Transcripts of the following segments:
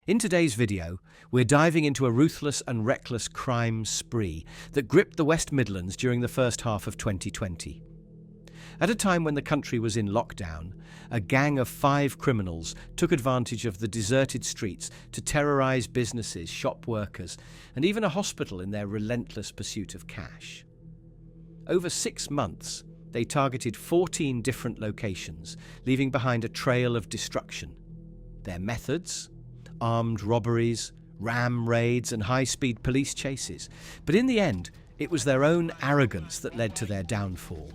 In today's video, we're diving into a ruthless and reckless crime spree that gripped the West Midlands during the first half of 2020. At a time when the country was in lockdown, a gang of 5 criminals took advantage of the deserted streets to terrorize businesses, shop workers, and even a hospital in their relentless pursuit of cash. Over 6 months, they targeted 14 different locations, leaving behind a trail of destruction. Their methods? Armed robberies, ram raids, and high-speed police chases. But in the end, it was their own arrogance that led to their downfall.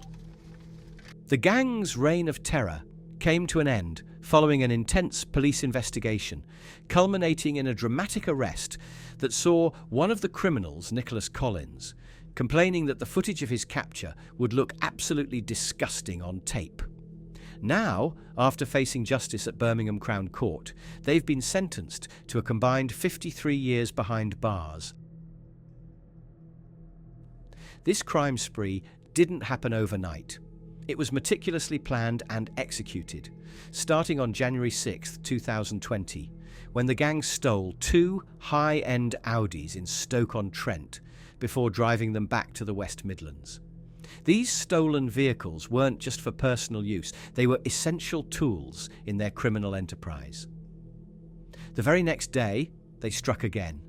The gang's reign of terror came to an end following an intense police investigation, culminating in a dramatic arrest that saw one of the criminals, Nicholas Collins, complaining that the footage of his capture would look absolutely disgusting on tape. Now, after facing justice at Birmingham Crown Court, they've been sentenced to a combined 53 years behind bars. This crime spree didn't happen overnight. It was meticulously planned and executed, starting on January 6, 2020, when the gang stole 2 high-end Audis in Stoke-on-Trent before driving them back to the West Midlands. These stolen vehicles weren't just for personal use, they were essential tools in their criminal enterprise. The very next day, they struck again.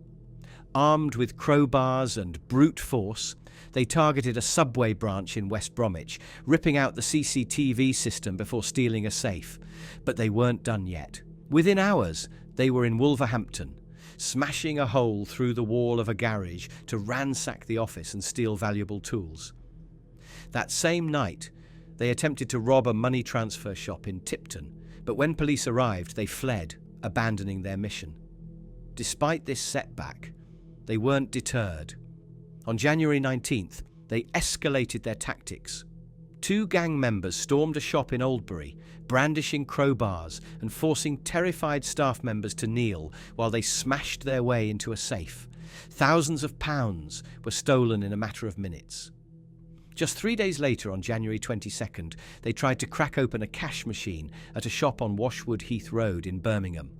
Armed with crowbars and brute force, they targeted a subway branch in West Bromwich, ripping out the CCTV system before stealing a safe. But they weren't done yet. Within hours, they were in Wolverhampton, smashing a hole through the wall of a garage to ransack the office and steal valuable tools. That same night, they attempted to rob a money transfer shop in Tipton, but when police arrived, they fled, abandoning their mission. Despite this setback, they weren't deterred. On January 19th, they escalated their tactics. 2 gang members stormed a shop in Oldbury, brandishing crowbars and forcing terrified staff members to kneel while they smashed their way into a safe. Thousands of pounds were stolen in a matter of minutes. Just 3 days later, on January 22nd, they tried to crack open a cash machine at a shop on Washwood Heath Road in Birmingham.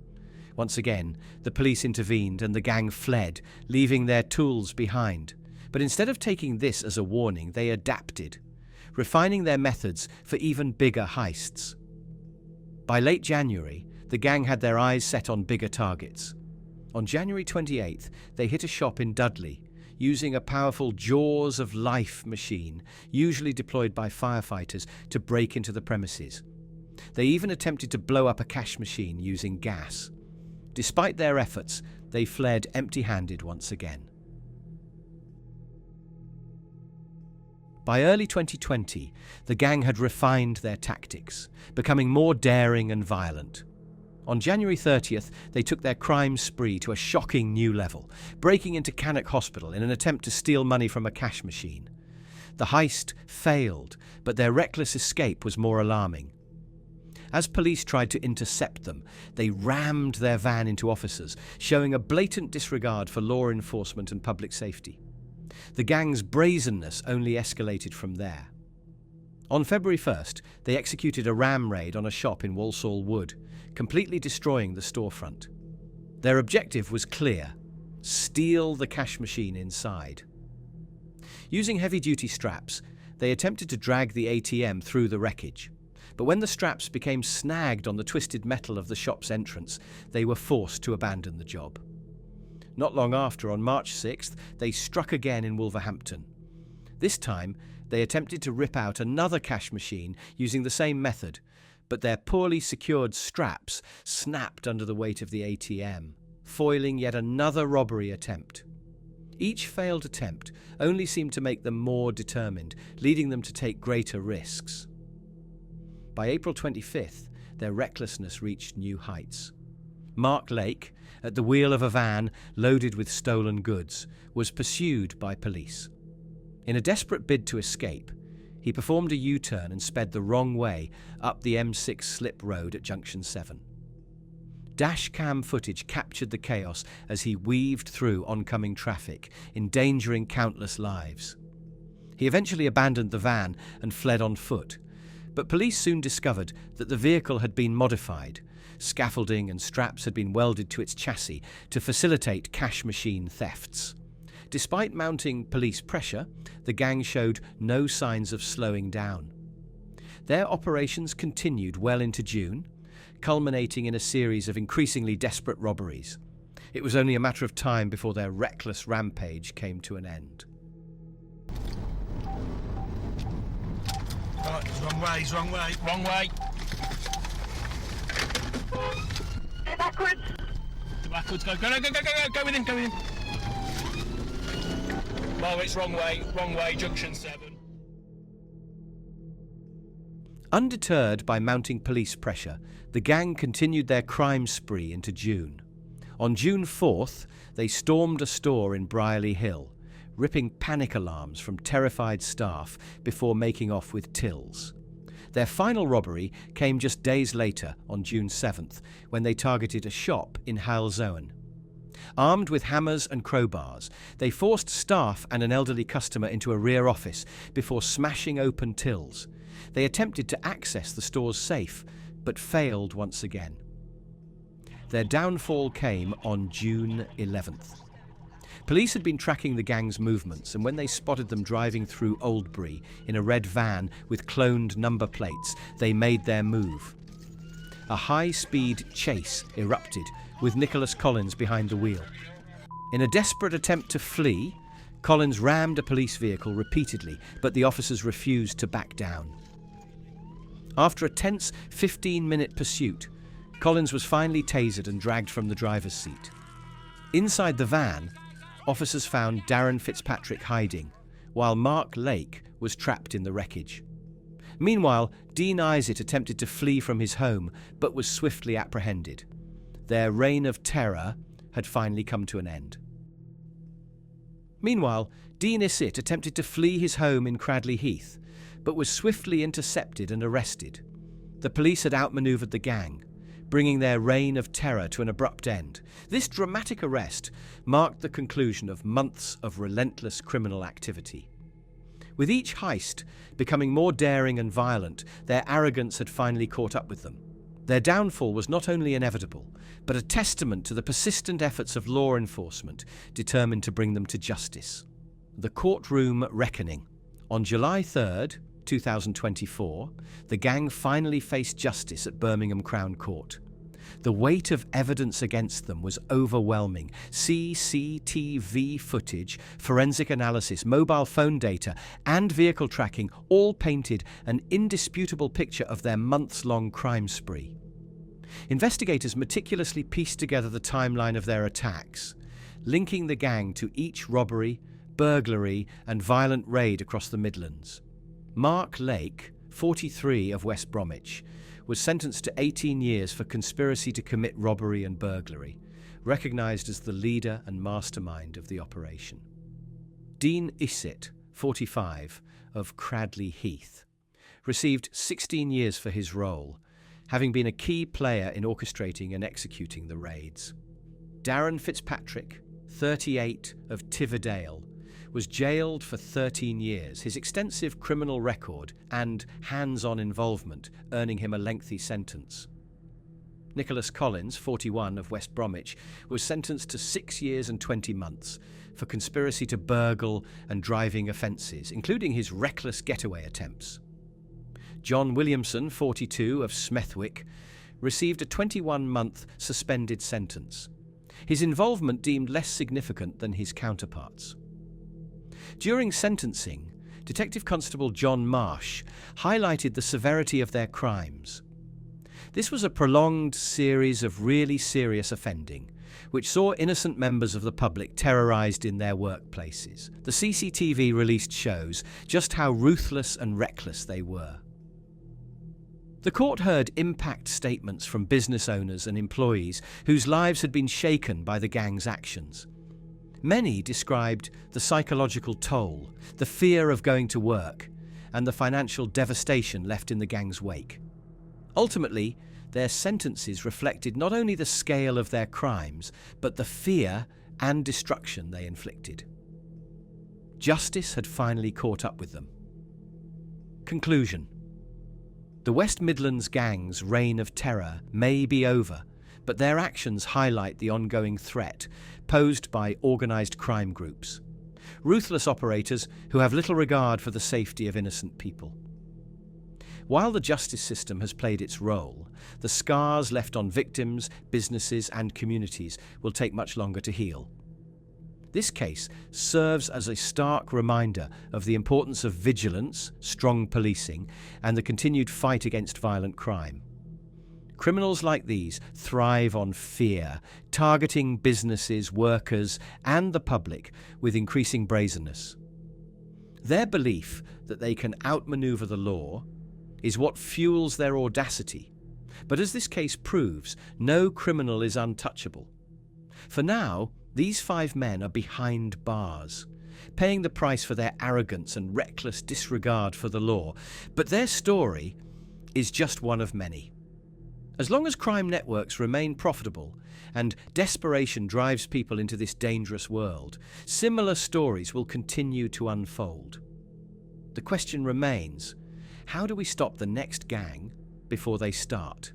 Once again, the police intervened and the gang fled, leaving their tools behind. But instead of taking this as a warning, they adapted, refining their methods for even bigger heists. By late January, the gang had their eyes set on bigger targets. On January 28th, they hit a shop in Dudley, using a powerful Jaws of Life machine, usually deployed by firefighters, to break into the premises. They even attempted to blow up a cash machine using gas. Despite their efforts, they fled empty-handed once again. By early 2020, the gang had refined their tactics, becoming more daring and violent. On January 30th, they took their crime spree to a shocking new level, breaking into Cannock Hospital in an attempt to steal money from a cash machine. The heist failed, but their reckless escape was more alarming. As police tried to intercept them, they rammed their van into officers, showing a blatant disregard for law enforcement and public safety. The gang's brazenness only escalated from there. On February 1st, they executed a ram raid on a shop in Walsall Wood, completely destroying the storefront. Their objective was clear: steal the cash machine inside. Using heavy-duty straps, they attempted to drag the ATM through the wreckage. But when the straps became snagged on the twisted metal of the shop's entrance, they were forced to abandon the job. Not long after, on March 6th, they struck again in Wolverhampton. This time, they attempted to rip out another cash machine using the same method, but their poorly secured straps snapped under the weight of the ATM, foiling yet another robbery attempt. Each failed attempt only seemed to make them more determined, leading them to take greater risks. By April 25th, their recklessness reached new heights. Mark Lake, at the wheel of a van loaded with stolen goods, was pursued by police. In a desperate bid to escape, he performed a U-turn and sped the wrong way up the M6 slip road at Junction 7. Dashcam footage captured the chaos as he weaved through oncoming traffic, endangering countless lives. He eventually abandoned the van and fled on foot, but police soon discovered that the vehicle had been modified, Scaffolding and straps had been welded to its chassis to facilitate cash machine thefts. Despite mounting police pressure, the gang showed no signs of slowing down. Their operations continued well into June, culminating in a series of increasingly desperate robberies. It was only a matter of time before their reckless rampage came to an end. Right, wrong way. Go backwards. Go with him. Oh, it's wrong way, junction 7. Undeterred by mounting police pressure, the gang continued their crime spree into June. On June 4th, they stormed a store in Brierley Hill, ripping panic alarms from terrified staff before making off with tills. Their final robbery came just days later, on June 7th, when they targeted a shop in Halzoen. Armed with hammers and crowbars, they forced staff and an elderly customer into a rear office before smashing open tills. They attempted to access the store's safe, but failed once again. Their downfall came on June 11th. Police had been tracking the gang's movements, and when they spotted them driving through Oldbury in a red van with cloned number plates, they made their move. A high-speed chase erupted, with Nicholas Collins behind the wheel. In a desperate attempt to flee, Collins rammed a police vehicle repeatedly, but the officers refused to back down. After a tense 15-minute pursuit, Collins was finally tasered and dragged from the driver's seat. Inside the van, officers found Darren Fitzpatrick hiding, while Mark Lake was trapped in the wreckage. Meanwhile, Dean Isett attempted to flee from his home, but was swiftly apprehended. Their reign of terror had finally come to an end. Meanwhile, Dean Isett attempted to flee his home in Cradley Heath, but was swiftly intercepted and arrested. The police had outmaneuvered the gang, bringing their reign of terror to an abrupt end. This dramatic arrest marked the conclusion of months of relentless criminal activity. With each heist becoming more daring and violent, their arrogance had finally caught up with them. Their downfall was not only inevitable, but a testament to the persistent efforts of law enforcement determined to bring them to justice. The Courtroom Reckoning. On July 3rd, 2024, the gang finally faced justice at Birmingham Crown Court. The weight of evidence against them was overwhelming. CCTV footage, forensic analysis, mobile phone data, and vehicle tracking all painted an indisputable picture of their months-long crime spree. Investigators meticulously pieced together the timeline of their attacks, linking the gang to each robbery, burglary, and violent raid across the Midlands. Mark Lake, 43, of West Bromwich, was sentenced to 18 years for conspiracy to commit robbery and burglary, recognised as the leader and mastermind of the operation. Dean Isett, 45, of Cradley Heath, received 16 years for his role, having been a key player in orchestrating and executing the raids. Darren Fitzpatrick, 38, of Tiverdale, was jailed for 13 years, his extensive criminal record and hands-on involvement earning him a lengthy sentence. Nicholas Collins, 41, of West Bromwich, was sentenced to 6 years and 20 months for conspiracy to burgle and driving offences, including his reckless getaway attempts. John Williamson, 42, of Smethwick, received a 21-month suspended sentence, his involvement deemed less significant than his counterparts. During sentencing, Detective Constable John Marsh highlighted the severity of their crimes. This was a prolonged series of really serious offending, which saw innocent members of the public terrorised in their workplaces. The CCTV released shows just how ruthless and reckless they were. The court heard impact statements from business owners and employees whose lives had been shaken by the gang's actions. Many described the psychological toll, the fear of going to work, and the financial devastation left in the gang's wake. Ultimately, their sentences reflected not only the scale of their crimes, but the fear and destruction they inflicted. Justice had finally caught up with them. Conclusion. The West Midlands gang's reign of terror may be over, but their actions highlight the ongoing threat posed by organised crime groups. Ruthless operators who have little regard for the safety of innocent people. While the justice system has played its role, the scars left on victims, businesses and communities will take much longer to heal. This case serves as a stark reminder of the importance of vigilance, strong policing, and the continued fight against violent crime. Criminals like these thrive on fear, targeting businesses, workers, and the public with increasing brazenness. Their belief that they can outmaneuver the law is what fuels their audacity. But as this case proves, no criminal is untouchable. For now, these 5 men are behind bars, paying the price for their arrogance and reckless disregard for the law. But their story is just one of many. As long as crime networks remain profitable and desperation drives people into this dangerous world, similar stories will continue to unfold. The question remains, how do we stop the next gang before they start?